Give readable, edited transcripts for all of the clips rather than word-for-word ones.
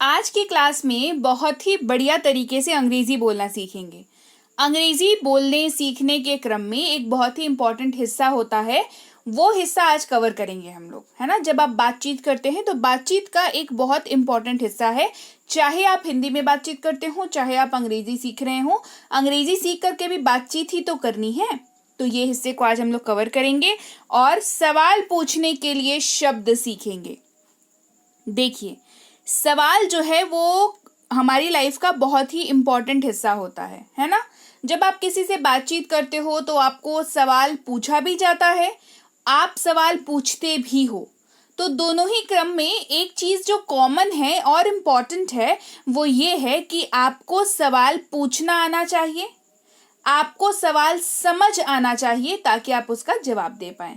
आज की क्लास में बहुत ही बढ़िया तरीके से अंग्रेजी बोलना सीखेंगे। अंग्रेजी बोलने सीखने के क्रम में एक बहुत ही इम्पोर्टेंट हिस्सा होता है, वो हिस्सा आज कवर करेंगे हम लोग, है ना। जब आप बातचीत करते हैं तो बातचीत का एक बहुत इम्पोर्टेंट हिस्सा है, चाहे आप हिंदी में बातचीत करते हो, चाहे आप अंग्रेजी सीख रहे हो, अंग्रेजी सीख करके भी बातचीत ही तो करनी है। तो ये हिस्से को आज हम लोग कवर करेंगे और सवाल पूछने के लिए शब्द सीखेंगे। देखिए, सवाल जो है वो हमारी लाइफ का बहुत ही इम्पोर्टेंट हिस्सा होता है ना। जब आप किसी से बातचीत करते हो तो आपको सवाल पूछा भी जाता है, आप सवाल पूछते भी हो। तो दोनों ही क्रम में एक चीज़ जो कॉमन है और इम्पॉर्टेंट है वो ये है कि आपको सवाल पूछना आना चाहिए, आपको सवाल समझ आना चाहिए ताकि आप उसका जवाब दे पाएं।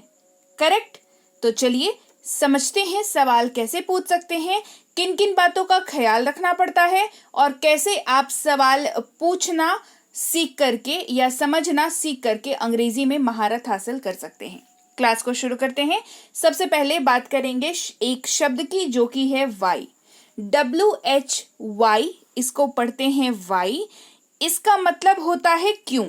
करेक्ट? तो चलिए समझते हैं सवाल कैसे पूछ सकते हैं, किन किन बातों का ख्याल रखना पड़ता है और कैसे आप सवाल पूछना सीख करके या समझना सीख करके अंग्रेजी में महारत हासिल कर सकते हैं। क्लास को शुरू करते हैं। सबसे पहले बात करेंगे एक शब्द की जो कि है वाई। WHY, इसको पढ़ते हैं वाई। इसका मतलब होता है क्यों।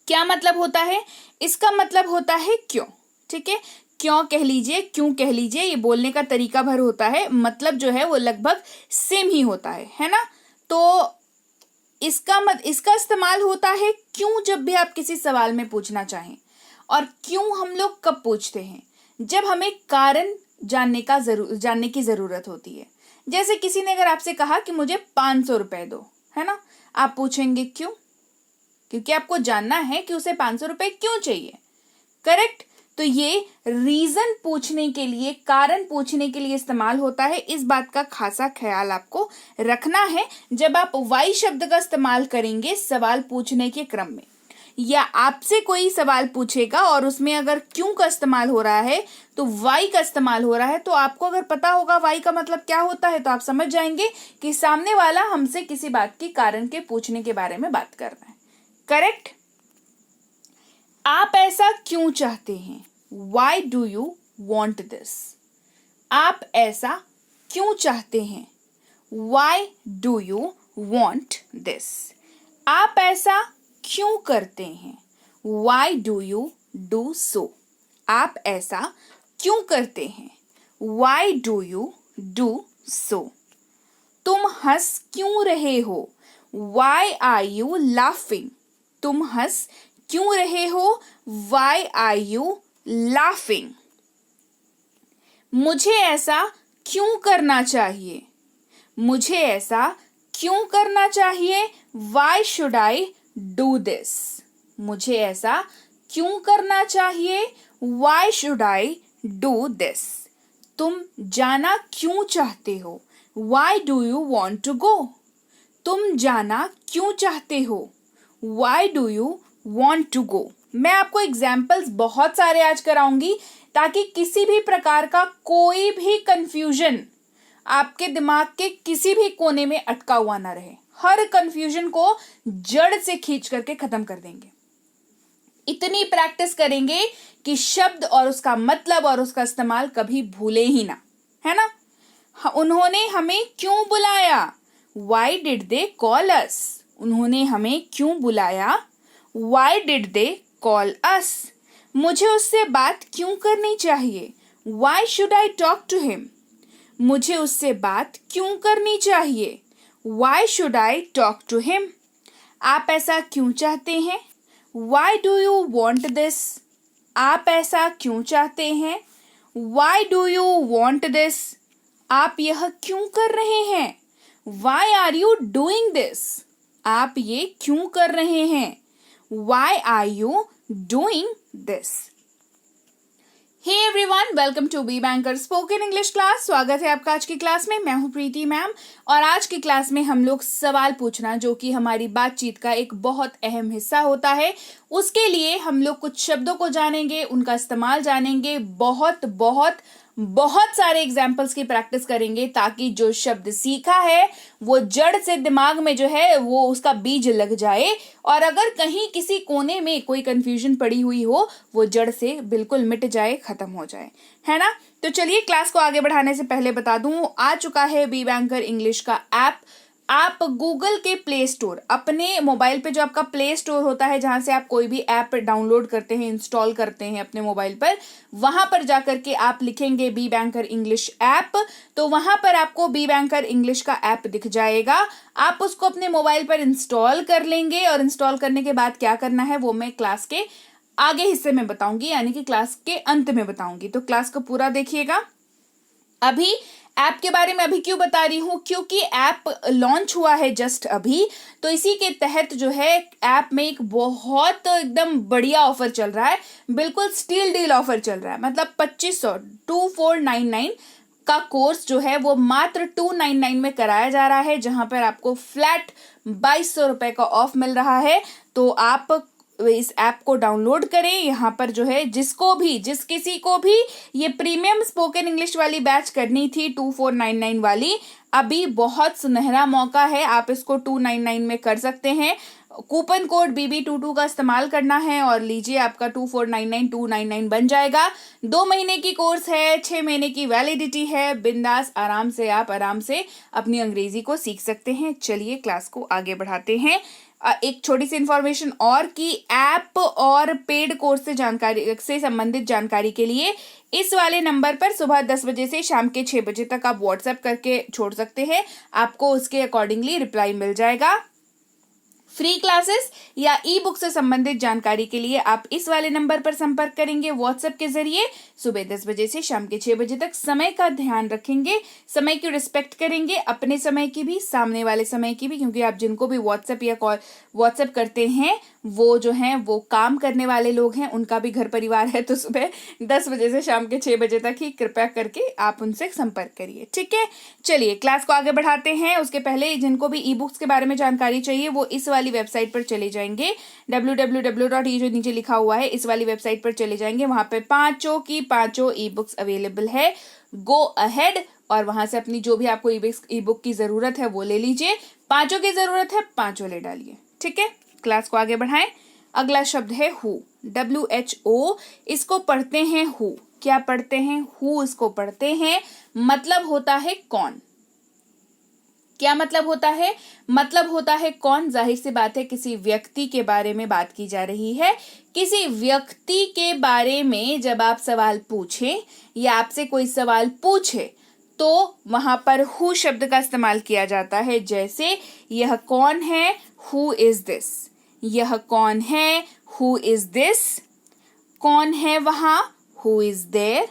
क्या मतलब होता है? इसका मतलब होता है क्यों। ठीक है, क्यों कह लीजिए, क्यों कह लीजिए, ये बोलने का तरीका भर होता है, मतलब जो है वो लगभग सेम ही होता है ना। तो इसका इस्तेमाल होता है क्यों जब भी आप किसी सवाल में पूछना चाहें। और क्यों हम लोग कब पूछते हैं? जब हमें कारण जानने की ज़रूरत होती है। जैसे किसी ने अगर आपसे कहा कि मुझे 500 रुपये दो, है ना, आप पूछेंगे क्यों? क्योंकि आपको जानना है कि उसे 500 रुपये क्यों चाहिए। करेक्ट? तो ये रीज़न पूछने के लिए, कारण पूछने के लिए इस्तेमाल होता है। इस बात का खासा ख्याल आपको रखना है जब आप वाई शब्द का इस्तेमाल करेंगे सवाल पूछने के क्रम में, या आपसे कोई सवाल पूछेगा और उसमें अगर क्यों का इस्तेमाल हो रहा है तो वाई का इस्तेमाल हो रहा है, तो आपको अगर पता होगा वाई का मतलब क्या होता है तो आप समझ जाएंगे कि सामने वाला हमसे किसी बात की कारण के पूछने के बारे में बात कर रहा है। करेक्ट? आप ऐसा क्यों चाहते हैं? Why do you want this? आप ऐसा क्यों चाहते हैं? Why do you want this? आप ऐसा क्यों करते हैं? Why do you do so? आप ऐसा क्यों करते हैं? Why do you do so? तुम हंस क्यों रहे हो? Why are you laughing? तुम हंस क्यों रहे हो? Why are you laughing? मुझे ऐसा क्यों करना चाहिए? मुझे ऐसा क्यों करना चाहिए? Why should I do this? मुझे ऐसा क्यों करना चाहिए? Why should I do this? तुम जाना क्यों चाहते हो? Why do you want to go? तुम जाना क्यों चाहते हो? Why do you want to go? मैं आपको एग्जाम्पल्स बहुत सारे आज कराऊंगी ताकि किसी भी प्रकार का कोई भी कंफ्यूजन आपके दिमाग के किसी भी कोने में अटका हुआ ना रहे। हर कंफ्यूजन को जड़ से खींच करके खत्म कर देंगे। इतनी प्रैक्टिस करेंगे कि शब्द और उसका मतलब और उसका इस्तेमाल कभी भूले ही ना, है ना। उन्होंने हमें क्यों बुलाया? Why did they call us? उन्होंने हमें क्यों बुलाया? Why did they call us? मुझे उससे बात क्यों करनी चाहिए? Why should I talk to him? मुझे उससे बात क्यों करनी चाहिए? Why should I talk to him? आप ऐसा क्यों चाहते हैं? Why do you want this? आप ऐसा क्यों चाहते हैं? Why do you want this? आप यह क्यों कर रहे हैं? Why are you doing this? आप ये क्यों कर रहे हैं? Why are you doing this? Hey everyone, welcome to B Banker Spoken English class. स्वागत है आपका आज की क्लास में। मैं हूँ प्रीति मैम और आज की क्लास में हम लोग सवाल पूछना, जो कि हमारी बातचीत का एक बहुत अहम हिस्सा होता है, उसके लिए हम लोग कुछ शब्दों को जानेंगे, उनका इस्तेमाल जानेंगे, बहुत बहुत बहुत सारे एग्जाम्पल्स की प्रैक्टिस करेंगे ताकि जो शब्द सीखा है वो जड़ से दिमाग में जो है वो उसका बीज लग जाए, और अगर कहीं किसी कोने में कोई कंफ्यूजन पड़ी हुई हो वो जड़ से बिल्कुल मिट जाए, खत्म हो जाए, है ना। तो चलिए क्लास को आगे बढ़ाने से पहले बता दूं, आ चुका है बी बैंकर इंग्लिश का ऐप। आप गूगल के प्ले स्टोर, अपने मोबाइल पे जो आपका प्ले स्टोर होता है जहां से आप कोई भी ऐप डाउनलोड करते हैं, इंस्टॉल करते हैं अपने मोबाइल पर, वहां पर जाकर के आप लिखेंगे बी बैंकर इंग्लिश ऐप, तो वहां पर आपको बी बैंकर इंग्लिश का ऐप दिख जाएगा। आप उसको अपने मोबाइल पर इंस्टॉल कर लेंगे, और इंस्टॉल करने के बाद क्या करना है वो मैं क्लास के आगे हिस्से में बताऊंगी, यानी कि क्लास के अंत में बताऊंगी। तो क्लास को पूरा देखिएगा। अभी ऐप के बारे में अभी क्यों बता रही हूं, क्योंकि ऐप लॉन्च हुआ है जस्ट अभी, तो इसी के तहत जो है ऐप में एक बहुत एकदम बढ़िया ऑफर चल रहा है, बिल्कुल स्टील डील ऑफर चल रहा है। मतलब 2499 का कोर्स जो है वो मात्र 299 में कराया जा रहा है, जहां पर आपको फ्लैट 2200 रुपए का ऑफ मिल रहा है। तो आप इस ऐप को डाउनलोड करें। यहाँ पर जो है जिस किसी को भी ये प्रीमियम स्पोकन इंग्लिश वाली बैच करनी थी 2499 वाली, अभी बहुत सुनहरा मौका है, आप इसको 299 में कर सकते हैं। कूपन कोड BB22 का इस्तेमाल करना है और लीजिए, आपका 2499 299 बन जाएगा। 2 महीने की कोर्स है, 6 महीने की वैलिडिटी है, बिंदास आराम से अपनी अंग्रेजी को सीख सकते हैं। चलिए क्लास को आगे बढ़ाते हैं। एक छोटी सी इंफॉर्मेशन और कि ऐप और पेड कोर्स से संबंधित जानकारी के लिए इस वाले नंबर पर सुबह 10 बजे से शाम के 6 बजे तक आप व्हाट्सएप करके छोड़ सकते हैं, आपको उसके अकॉर्डिंगली रिप्लाई मिल जाएगा। फ्री क्लासेस या ई बुक से संबंधित जानकारी के लिए आप इस वाले नंबर पर संपर्क करेंगे व्हाट्सएप के जरिए। सुबह 10 बजे से शाम के 6 बजे तक समय का ध्यान रखेंगे, समय की रिस्पेक्ट करेंगे, अपने समय की भी, सामने वाले समय की भी, क्योंकि आप जिनको भी व्हाट्सएप या कॉल व्हाट्सएप करते हैं वो जो हैं वो काम करने वाले लोग हैं, उनका भी घर परिवार है, तो सुबह 10 बजे से शाम के 6 बजे तक ही कृपया करके आप उनसे संपर्क करिए, ठीक है। चलिए क्लास को आगे बढ़ाते हैं। उसके पहले जिनको भी ई बुक्स के बारे में जानकारी चाहिए वो इस वाली वेबसाइट पर चले जाएंगे, www. ये जो नीचे लिखा हुआ है इस वाली वेबसाइट पर चले जाएंगे, वहां पे पांचों की पांचों ई बुक्स अवेलेबल है। गो अहेड और वहां से अपनी जो भी आपको ई बुक की जरूरत है वो ले लीजिए, पांचों की जरूरत है पांचों ले डालिए, ठीक है। क्लास को आगे बढ़ाएं। अगला शब्द है हु, WHO, इसको पढ़ते हैं हु। क्या पढ़ते हैं? हु इसको पढ़ते हैं, मतलब होता है कौन। क्या मतलब होता है? मतलब होता है कौन। जाहिर सी बात है किसी व्यक्ति के बारे में बात की जा रही है। किसी व्यक्ति के बारे में जब आप सवाल पूछें या आपसे कोई सवाल पूछे तो वहां पर हु शब्द का इस्तेमाल किया जाता है। जैसे यह कौन है, हु इज दिस। यह कौन है, हु इज दिस। कौन है वहां, हु इज देयर।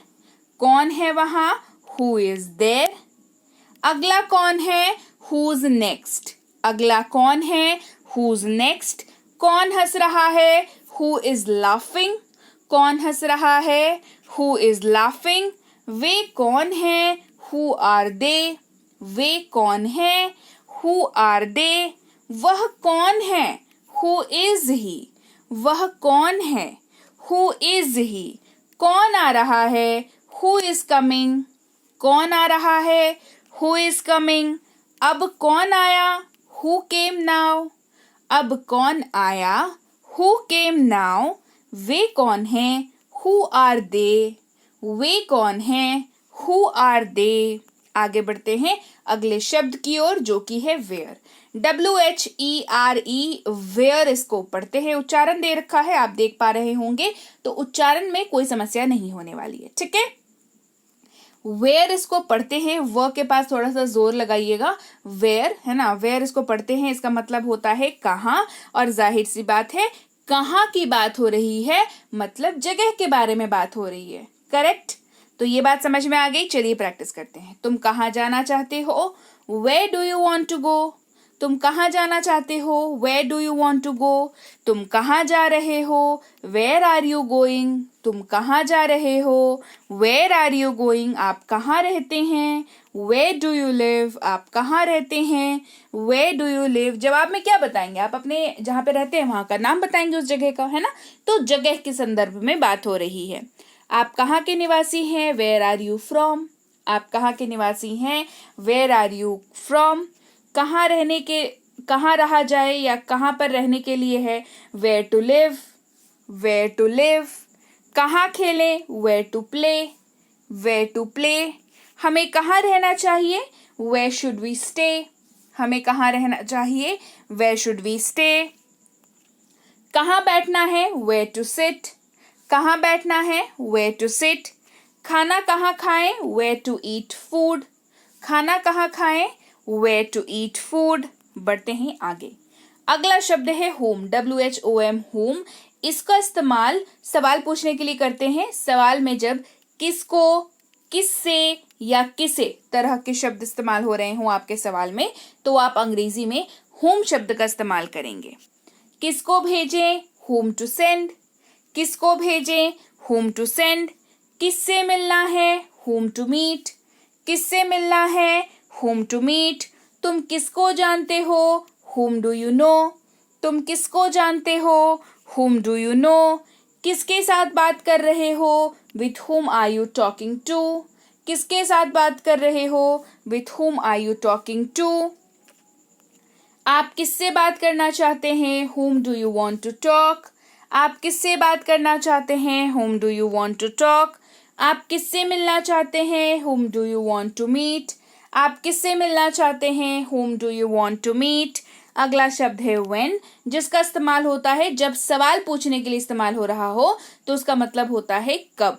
कौन है वहां, हु इज देयर। अगला कौन है, हुज नेक्स्ट। अगला कौन है, हुज नेक्स्ट। कौन हंस रहा है, हु इज लाफिंग। कौन हंस रहा है, हु इज लाफिंग। वे कौन है, हु आर दे। वे कौन है, हु आर दे। वह कौन है, हु इज ही। वह कौन है, हु इज ही। कौन आ रहा है, हु इज कमिंग। कौन आ रहा है, हु इज कमिंग। अब कौन आया, हु केम नाउ। अब कौन आया, हु केम नाउ। वे कौन है, हु आर दे। वे कौन है, हु आर दे। आगे बढ़ते हैं अगले शब्द की ओर जो कि है वेयर। WHERE, वेयर इसको पढ़ते हैं। उच्चारण दे रखा है, आप देख पा रहे होंगे, तो उच्चारण में कोई समस्या नहीं होने वाली है, ठीक है। वेयर इसको पढ़ते हैं, व के पास थोड़ा सा जोर लगाइएगा, वेयर है ना। वेयर इसको पढ़ते हैं, इसका मतलब होता है कहाँ, और जाहिर सी बात है कहाँ की बात हो रही है, मतलब जगह के बारे में बात हो रही है, करेक्ट। तो ये बात समझ में आ गई। चलिए प्रैक्टिस करते हैं। तुम कहाँ जाना चाहते हो, where do you want to go. तुम कहाँ जाना चाहते हो, where do you want to go. तुम कहाँ जा रहे हो, वेयर आर यू गोइंग। तुम कहाँ जा रहे हो, वेयर आर यू गोइंग। आप कहाँ रहते हैं, वेयर डू यू लिव। आप कहाँ रहते हैं, वेयर डू यू लिव। जवाब में क्या बताएंगे, आप अपने जहाँ पे रहते हैं वहां का नाम बताएंगे उस जगह का, है ना। तो जगह के संदर्भ में बात हो रही है। आप कहाँ के निवासी हैं, वेयर आर यू फ्रॉम। आप कहाँ के निवासी हैं, वेयर आर यू फ्रॉम। कहाँ रहा जाए या कहाँ पर रहने के लिए है, where to live, where to live. कहाँ खेलें, where to play, where to play. हमें कहाँ रहना चाहिए, वेयर शुड वी स्टे। हमें कहाँ रहना चाहिए, वेयर शुड वी स्टे। कहाँ बैठना है, वेयर टू सिट। कहाँ बैठना है, वेयर टू सिट। खाना कहाँ खाएं, वेयर टू ईट फूड। खाना कहाँ खाएं, वेयर टू ईट फूड। बढ़ते हैं आगे। अगला शब्द है होम, WHOM, होम। इसका इस्तेमाल सवाल पूछने के लिए करते हैं। सवाल में जब किसको, किससे या किसे तरह के शब्द इस्तेमाल हो रहे हों आपके सवाल में, तो आप अंग्रेजी में होम शब्द का इस्तेमाल करेंगे। किसको भेजें, होम टू सेंड। किसको भेजें, होम टू सेंड। किससे मिलना है, होम टू मीट। किससे मिलना है, होम टू मीट। तुम किसको जानते हो, whom do you know। तुम किसको जानते हो, whom do you know। किसके साथ बात कर रहे हो, with whom are you talking to। किसके साथ बात कर रहे हो, with whom are you talking to। आप किससे बात करना चाहते हैं, whom do you want to talk। आप किससे बात करना चाहते हैं, whom do you want to talk। आप किससे मिलना चाहते हैं, whom do you want to meet। आप किससे मिलना चाहते हैं, whom do you want to meet। अगला शब्द है when, जिसका इस्तेमाल होता है जब सवाल पूछने के लिए इस्तेमाल हो रहा हो, तो उसका मतलब होता है कब।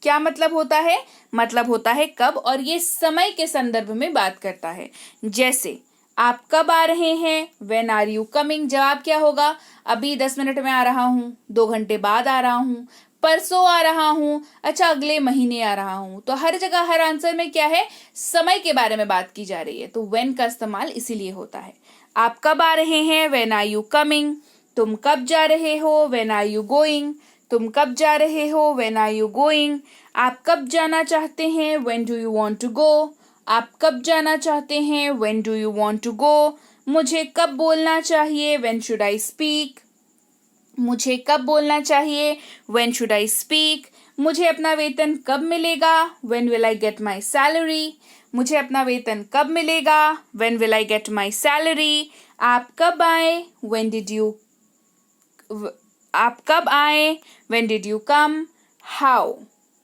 क्या मतलब होता है, मतलब होता है कब, और ये समय के संदर्भ में बात करता है। जैसे आप कब आ रहे हैं, when are you coming। जवाब क्या होगा, अभी 10 मिनट में आ रहा हूँ, 2 घंटे बाद आ रहा हूँ, परसों आ रहा हूँ, अच्छा अगले महीने आ रहा हूँ। तो हर जगह हर आंसर में क्या है, समय के बारे में बात की जा रही है, तो when का इस्तेमाल इसीलिए होता है। आप कब आ रहे हैं, when are you coming। तुम कब जा रहे हो, when are you going। तुम कब जा रहे हो, when are you going। आप कब जाना चाहते हैं, when do you want to go। आप कब जाना चाहते हैं, when do you want to go। मुझे कब बोलना चाहिए, when should I speak। मुझे कब बोलना चाहिए, when should I speak। मुझे अपना वेतन कब मिलेगा, when will I get my salary। मुझे अपना वेतन कब मिलेगा, when will I get my salary। आप कब आए, when did you आप कब आए, when did you come। how,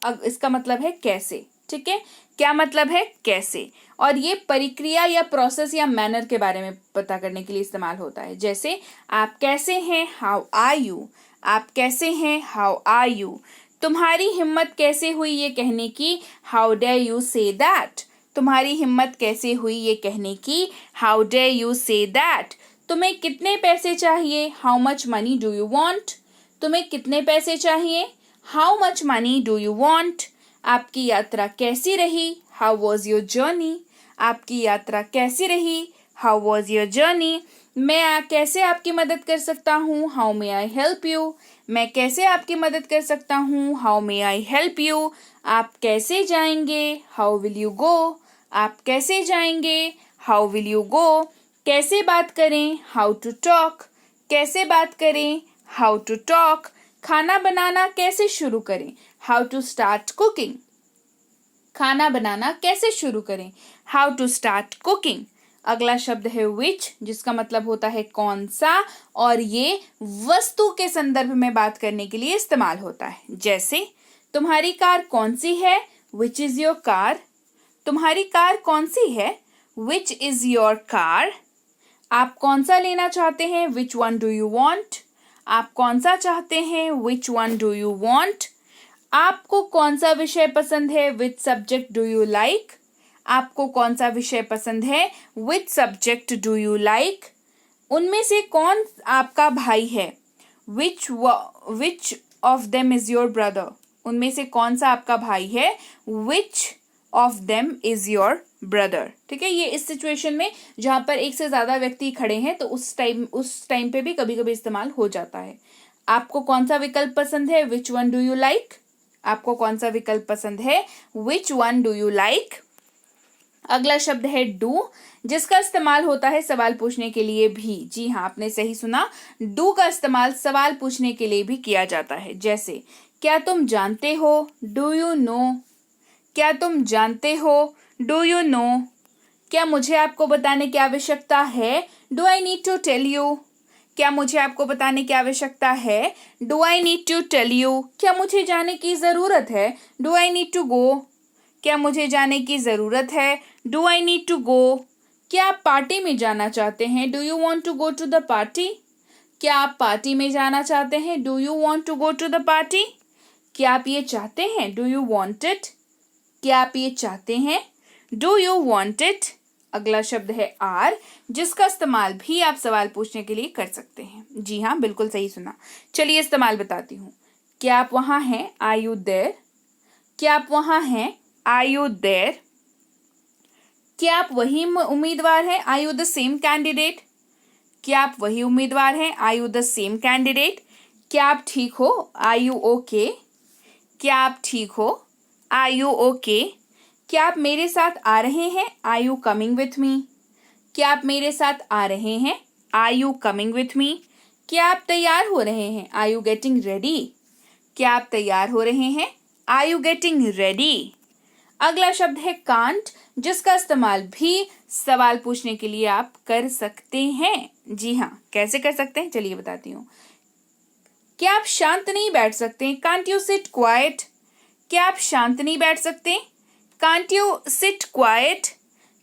अब इसका मतलब है कैसे, ठीक है। क्या मतलब है, कैसे। और ये प्रक्रिया या प्रोसेस या मैनर के बारे में पता करने के लिए इस्तेमाल होता है। जैसे आप कैसे हैं, हाउ आर यू। आप कैसे हैं, हाउ आर यू। तुम्हारी हिम्मत कैसे हुई ये कहने की, how dare you say that. तुम्हारी हिम्मत कैसे हुई ये कहने की, how dare you say that. तुम्हें कितने पैसे चाहिए, how much money do you want. तुम्हें कितने पैसे चाहिए, how much money do you want. आपकी यात्रा कैसी रही, हाउ वॉज योर जर्नी। आपकी यात्रा कैसी रही, हाउ वॉज योर जर्नी। मैं कैसे आपकी मदद कर सकता हूँ, how may I help you. मैं कैसे आपकी मदद कर सकता हूँ, how may I help you. आप कैसे जाएंगे, हाउ विल यू गो। आप कैसे जाएंगे, हाउ विल यू गो। कैसे बात करें, हाउ टू टॉक। कैसे बात करें, हाउ टू टॉक। खाना बनाना कैसे शुरू करें, हाउ टू स्टार्ट कुकिंग। खाना बनाना कैसे शुरू करें, हाउ टू स्टार्ट कुकिंग। अगला शब्द है विच, जिसका मतलब होता है कौन सा, और ये वस्तु के संदर्भ में बात करने के लिए इस्तेमाल होता है। जैसे तुम्हारी कार कौन सी है, विच इज योर कार। तुम्हारी कार कौन सी है, विच इज योर कार। आप कौन सा लेना चाहते हैं, which one do you want. आप कौन सा चाहते हैं, which one do you want. आपको कौन सा विषय पसंद है, which subject do you like. आपको कौन सा विषय पसंद है, which subject do you like. उनमें से कौन आपका भाई है, which of them is your brother. उनमें से कौन सा आपका भाई है, which of them is your brother. ठीक है, ये इस सिचुएशन में जहां पर एक से ज्यादा व्यक्ति खड़े हैं तो उस टाइम पे भी कभी कभी इस्तेमाल हो जाता है। आपको कौन सा विकल्प पसंद है? Which one do you like? आपको कौन सा विकल्प पसंद है? Which one do you like? अगला शब्द है डू, जिसका इस्तेमाल होता है सवाल पूछने के लिए भी। जी हाँ, आपने सही सुना, डू का इस्तेमाल सवाल पूछने के लिए भी किया जाता है। जैसे क्या तुम जानते हो? Do you know? क्या तुम जानते हो? Do you know? क्या मुझे आपको बताने की आवश्यकता है? Do I need to tell you? क्या मुझे आपको बताने की आवश्यकता है? Do I need to tell you? क्या मुझे जाने की जरूरत है? Do I need to go? क्या मुझे जाने की जरूरत है? Do I need to go? क्या आप पार्टी में जाना चाहते हैं? Do you want to go to the party? क्या आप पार्टी में जाना चाहते हैं? Do you want to go to the party? क्या आप ये चाहते हैं? Do you want it? क्या आप ये चाहते हैं? Do you want it? अगला शब्द है आर, जिसका इस्तेमाल भी आप सवाल पूछने के लिए कर सकते हैं। जी हाँ, बिल्कुल सही सुना। चलिए इस्तेमाल बताती हूँ। क्या आप वहां हैं? Are you there? क्या आप वहां हैं? Are you there? क्या आप वही उम्मीदवार हैं? Are you the same candidate? क्या आप वही उम्मीदवार हैं? Are you the same candidate? क्या आप ठीक हो? Are you okay? क्या आप ठीक हो? Are you okay? क्या आप मेरे साथ आ रहे हैं? Are you coming with me? क्या आप मेरे साथ आ रहे हैं? Are you coming with me? क्या आप तैयार हो रहे हैं? Are you getting ready? क्या आप तैयार हो रहे हैं? Are you getting ready? अगला शब्द है कांट, जिसका इस्तेमाल भी सवाल पूछने के लिए आप कर सकते हैं। जी हाँ, कैसे कर सकते हैं चलिए बताती हूँ। क्या आप शांत नहीं बैठ सकते? Can't you sit quite? क्या आप शांत नहीं बैठ सकते? Can't you sit quite?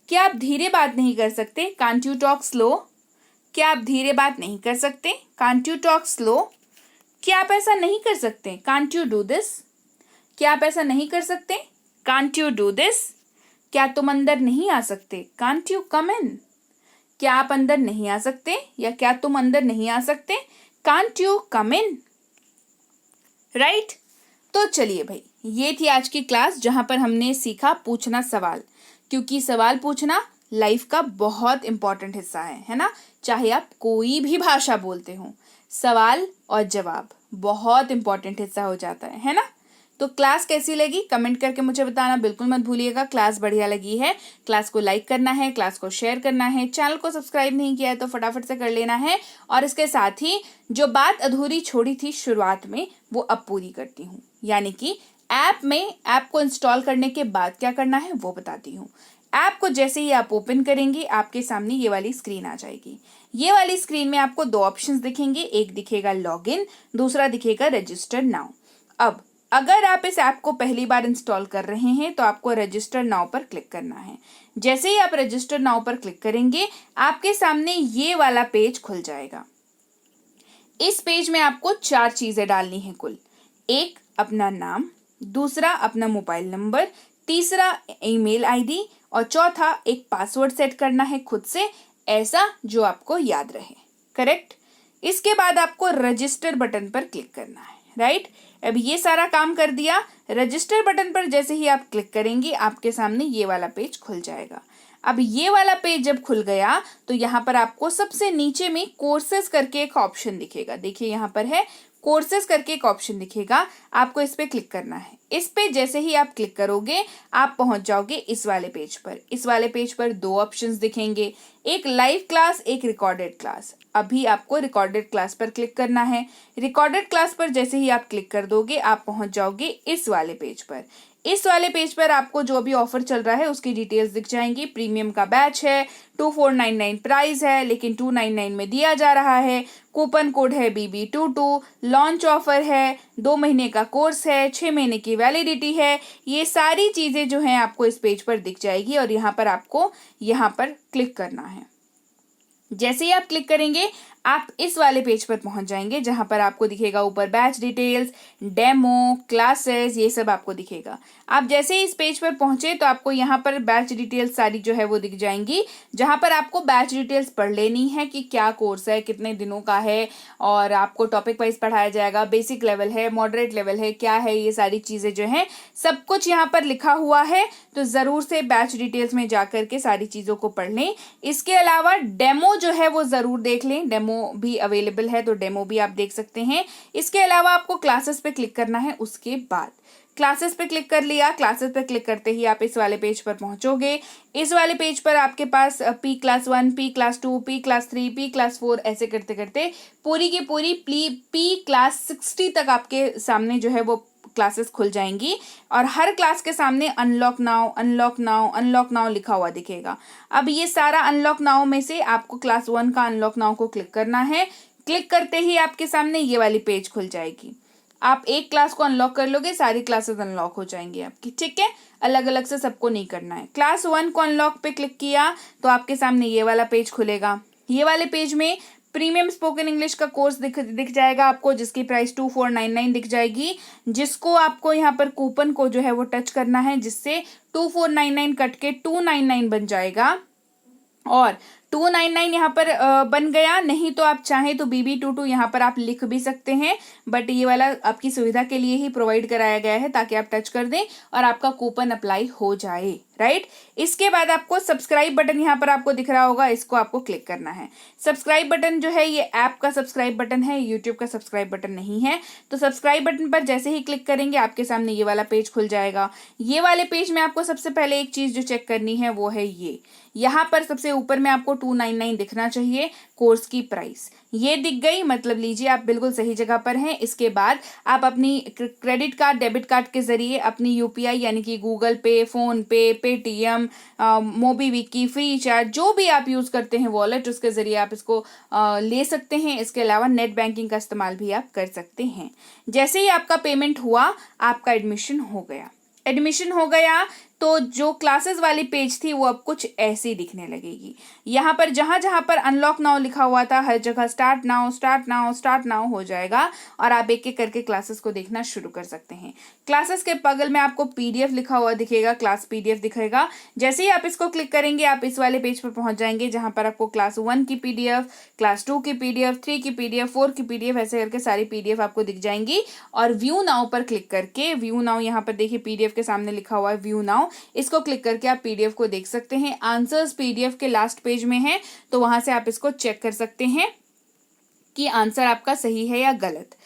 क्या आप धीरे बात नहीं कर सकते? Can't you talk slow? क्या आप धीरे बात नहीं कर सकते? Can't you talk slow? क्या आप ऐसा नहीं कर सकते? Can't you do this? क्या आप ऐसा नहीं कर सकते? Can't you do this? क्या तुम अंदर नहीं आ सकते? कांट यू कम इन? क्या आप अंदर नहीं आ सकते या क्या तुम अंदर नहीं आ सकते? Can't you come in? Right. तो चलिए भाई, ये थी आज की क्लास जहां पर हमने सीखा पूछना सवाल, क्योंकि सवाल पूछना लाइफ का बहुत इंपॉर्टेंट हिस्सा है ना। चाहे आप कोई भी भाषा बोलते हो, सवाल और जवाब बहुत इंपॉर्टेंट हिस्सा हो जाता है ना। तो क्लास कैसी लगी कमेंट करके मुझे बताना बिल्कुल मत भूलिएगा। क्लास बढ़िया लगी है, क्लास को लाइक करना है, क्लास को शेयर करना है, चैनल को सब्सक्राइब नहीं किया है तो फटाफट से कर लेना है। और इसके साथ ही जो बात अधूरी छोड़ी थी शुरुआत में वो अब पूरी करती हूँ, यानी कि ऐप को इंस्टॉल करने के बाद क्या करना है वो बताती हूँ। ऐप को जैसे ही आप ओपन करेंगे आपके सामने ये वाली स्क्रीन आ जाएगी। ये वाली स्क्रीन में आपको दो ऑप्शंस दिखेंगे, एक दिखेगा लॉगिन, दूसरा दिखेगा रजिस्टर नाउ। अब अगर आप इस ऐप को पहली बार इंस्टॉल कर रहे हैं तो आपको रजिस्टर नाउ पर क्लिक करना है। जैसे ही आप रजिस्टर नाउ पर क्लिक करेंगे आपके सामने ये वाला पेज खुल जाएगा। इस पेज में आपको 4 चीजें डालनी है कुल। एक अपना नाम, दूसरा अपना मोबाइल नंबर, तीसरा ईमेल आईडी और चौथा एक पासवर्ड सेट करना है खुद से, ऐसा जो आपको याद रहे। करेक्ट। इसके बाद आपको रजिस्टर बटन पर क्लिक करना है। राइट। अब ये सारा काम कर दिया। रजिस्टर बटन पर जैसे ही आप क्लिक करेंगे आपके सामने ये वाला पेज खुल जाएगा। अब ये वाला पेज जब खुल गया तो यहाँ पर आपको सबसे नीचे में कोर्सेज करके एक ऑप्शन दिखेगा। देखिए यहाँ पर है कोर्सेज करके एक ऑप्शन दिखेगा, आपको इस पे क्लिक करना है। इस पे जैसे ही आप क्लिक करोगे आप पहुंच जाओगे इस वाले पेज पर। इस वाले पेज पर दो ऑप्शंस दिखेंगे, एक लाइव क्लास, एक रिकॉर्डेड क्लास। अभी आपको रिकॉर्डेड क्लास पर क्लिक करना है। रिकॉर्डेड क्लास पर जैसे ही आप क्लिक कर दोगे आप पहुंच जाओगे इस वाले पेज पर। इस वाले पेज पर आपको जो भी ऑफर चल रहा है उसकी डिटेल्स दिख जाएंगी। प्रीमियम का बैच है, 2499 प्राइस है लेकिन 299 में दिया जा रहा है। कूपन कोड है BB22, लॉन्च ऑफर है, 2 महीने का कोर्स है, 6 महीने की वैलिडिटी है। ये सारी चीजें जो हैं आपको इस पेज पर दिख जाएगी और यहाँ पर आपको यहाँ पर क्लिक करना है। जैसे ही आप क्लिक करेंगे आप इस वाले पेज पर पहुंच जाएंगे जहां पर आपको दिखेगा ऊपर बैच डिटेल्स, डेमो, क्लासेस, ये सब आपको दिखेगा। आप जैसे ही इस पेज पर पहुंचे तो आपको यहाँ पर बैच डिटेल्स सारी जो है वो दिख जाएंगी, जहां पर आपको बैच डिटेल्स पढ़ लेनी है कि क्या कोर्स है, कितने दिनों का है, और आपको टॉपिक वाइज पढ़ाया जाएगा, बेसिक लेवल है, मॉडरेट लेवल है, क्या है, ये सारी चीजें जो है सब कुछ यहाँ पर लिखा हुआ है। तो जरूर से बैच डिटेल्स में जाकर के सारी चीजों को पढ़ लें। इसके अलावा डेमो जो है वो जरूर देख लें, डेमो भी अवेलेबल है तो डेमो भी आप देख सकते हैं। इसके अलावा आपको क्लासेस पे क्लिक करना है। उसके बाद क्लासेस पे क्लिक कर लिया, क्लासेस पे क्लिक करते ही आप इस वाले पेज पर पहुंचोगे। इस वाले पेज पर आपके पास P class 1, P class 2, P class 3, P class 4 ऐसे करते करते पूरी की पूरी पी क्लास 60 तक आपके सामने जो है वो क्लासेस खुल जाएंगी, और हर क्लास के सामने unlock now, unlock now, unlock now लिखा हुआ दिखेगा। अब ये सारा अनलॉक नाउ में से आपको क्लास 1 का अनलॉक नाउ को क्लिक करना है। क्लिक करते ही आपके सामने ये वाली पेज खुल जाएगी। आप एक क्लास को अनलॉक कर लोगे, सारी क्लासेस अनलॉक हो जाएंगी आपकी, ठीक है। अलग अलग से सबको नहीं करना है। क्लास 1 को अनलॉक पे क्लिक किया तो आपके सामने ये वाला पेज खुलेगा। ये वाले पेज में प्रीमियम स्पोकन इंग्लिश का कोर्स दिख जाएगा आपको, जिसकी प्राइस 2499 दिख जाएगी, जिसको आपको यहाँ पर कूपन को जो है वो टच करना है, जिससे 2499 कट के 299 बन जाएगा। और 299 यहाँ पर बन गया। नहीं तो आप चाहें तो BB22 यहाँ पर आप लिख भी सकते हैं, बट ये वाला आपकी सुविधा के लिए ही प्रोवाइड कराया गया है ताकि आप टच कर दें और आपका कूपन अप्लाई हो जाए, राइट। इसके बाद आपको सब्सक्राइब बटन यहाँ पर आपको दिख रहा होगा, इसको आपको क्लिक करना है। सब्सक्राइब बटन जो है ये ऐप का सब्सक्राइब बटन है, यूट्यूब का सब्सक्राइब बटन नहीं है। तो सब्सक्राइब बटन पर जैसे ही क्लिक करेंगे आपके सामने ये वाला पेज खुल जाएगा। ये वाले पेज में आपको सबसे पहले एक चीज जो चेक करनी है वो है ये, यहाँ पर सबसे ऊपर में आपको 299 दिखना चाहिए कोर्स की प्राइस। ये दिख गई, मतलब लीजिए आप बिल्कुल सही जगह पर हैं। इसके बाद आप अपनी क्रेडिट कार्ड, डेबिट कार्ड के जरिए अपनी UPI यानी कि गूगल पे, फोन पे, पेटीएम, मोबीविकी, फ्री चार्ज, जो भी आप यूज करते हैं वॉलेट, उसके जरिए आप इसको ले सकते हैं। इसके अलावा नेट बैंकिंग का इस्तेमाल भी आप कर सकते हैं। जैसे ही आपका पेमेंट हुआ, आपका एडमिशन हो गया। एडमिशन हो गया तो जो क्लासेस वाली पेज थी वो अब कुछ ऐसी दिखने लगेगी। यहाँ पर जहां जहां पर अनलॉक नाउ लिखा हुआ था, हर जगह start now, start now, start now हो जाएगा, और आप एक एक करके क्लासेस को देखना शुरू कर सकते हैं। क्लासेस के बगल में आपको PDF लिखा हुआ दिखेगा, क्लास PDF दिखेगा। जैसे ही आप इसको क्लिक करेंगे आप इस वाले पेज पर पहुंच जाएंगे, जहां पर आपको क्लास 1 की PDF, क्लास 2 की PDF, 3 की PDF, 4 की PDF, ऐसे करके सारी PDF आपको दिख जाएंगी। और व्यू नाउ पर क्लिक करके, व्यू नाउ यहाँ पर देखिए PDF के सामने लिखा हुआ है व्यू नाउ, इसको क्लिक करके आप PDF को देख सकते हैं। आंसर्स PDF के लास्ट पेज में है, तो वहां से आप इसको चेक कर सकते हैं कि आंसर आपका सही है या गलत।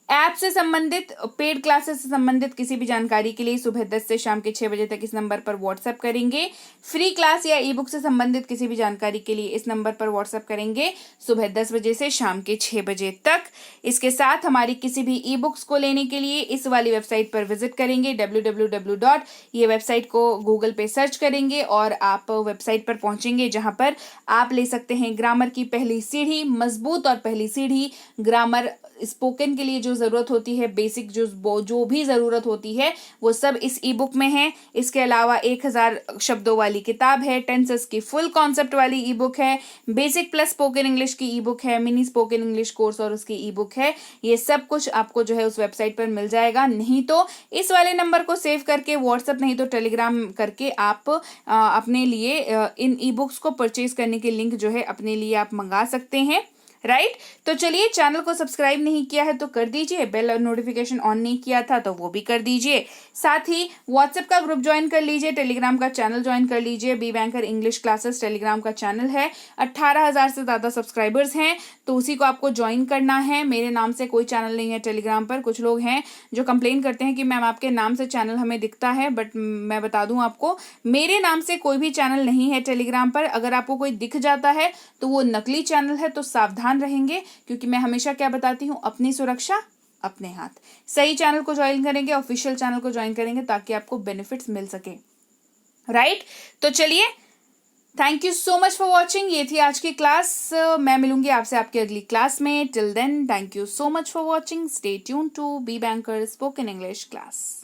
ऐप से संबंधित, पेड क्लासेस से संबंधित किसी भी जानकारी के लिए सुबह 10 से शाम के 6 बजे तक इस नंबर पर व्हाट्सएप करेंगे। फ्री क्लास या ई बुक से संबंधित किसी भी जानकारी के लिए इस नंबर पर व्हाट्सएप करेंगे सुबह 10 बजे से शाम के 6 बजे तक। इसके साथ हमारी किसी भी ई बुक्स को लेने के लिए इस वाली वेबसाइट पर विजिट करेंगे, www. ये वेबसाइट को गूगल पे सर्च करेंगे और आप वेबसाइट पर पहुंचेंगे, जहां पर आप ले सकते हैं ग्रामर की पहली सीढ़ी, मजबूत और पहली सीढ़ी, ग्रामर स्पोकन के लिए जो जरूरत होती है, बेसिक जो भी जरूरत होती है वो सब इस ई बुक में है। इसके अलावा 1000 शब्दों वाली किताब है, टेंसेस की फुल कॉन्सेप्ट वाली ई बुक है, बेसिक प्लस स्पोकन इंग्लिश की ई बुक है, मिनी स्पोकन इंग्लिश कोर्स और उसकी ई बुक है। ये सब कुछ आपको जो है उस वेबसाइट पर मिल जाएगा। नहीं तो इस वाले नंबर को सेव करके व्हाट्सएप नहीं तो टेलीग्राम करके आप अपने लिए इन ई बुक्स को परचेज करने के लिंक जो है अपने लिए आप मंगा सकते हैं, राइट। तो चलिए, चैनल को सब्सक्राइब नहीं किया है तो कर दीजिए, बेल और नोटिफिकेशन ऑन नहीं किया था तो वो भी कर दीजिए। साथ ही व्हाट्सएप का ग्रुप ज्वाइन कर लीजिए, टेलीग्राम का चैनल ज्वाइन कर लीजिए। Be Banker English classes Telegram का चैनल है, 18,000 से ज्यादा सब्सक्राइबर्स हैं, तो उसी को आपको ज्वाइन करना है। मेरे नाम से कोई चैनल नहीं है टेलीग्राम पर। कुछ लोग हैं जो कंप्लेन करते हैं कि मैम आपके नाम से चैनल हमें दिखता है, बट मैं बता दूं आपको, मेरे नाम से कोई भी चैनल नहीं है टेलीग्राम पर। अगर आपको कोई दिख जाता है तो वो नकली चैनल है, तो सावधान रहेंगे, क्योंकि मैं हमेशा क्या बताती हूँ, अपनी सुरक्षा अपने हाथ। सही चैनल को ज्वाइन करेंगे, ऑफिशियल चैनल को ज्वाइन करेंगे, ताकि आपको बेनिफिट्स मिल सके, राइट। तो चलिए, thank you so much for watching. ये थी आज की क्लास। मैं मिलूंगी आपसे आपकी अगली क्लास में। Till then, thank you so much for watching. Stay tune to Be Banker spoken English class.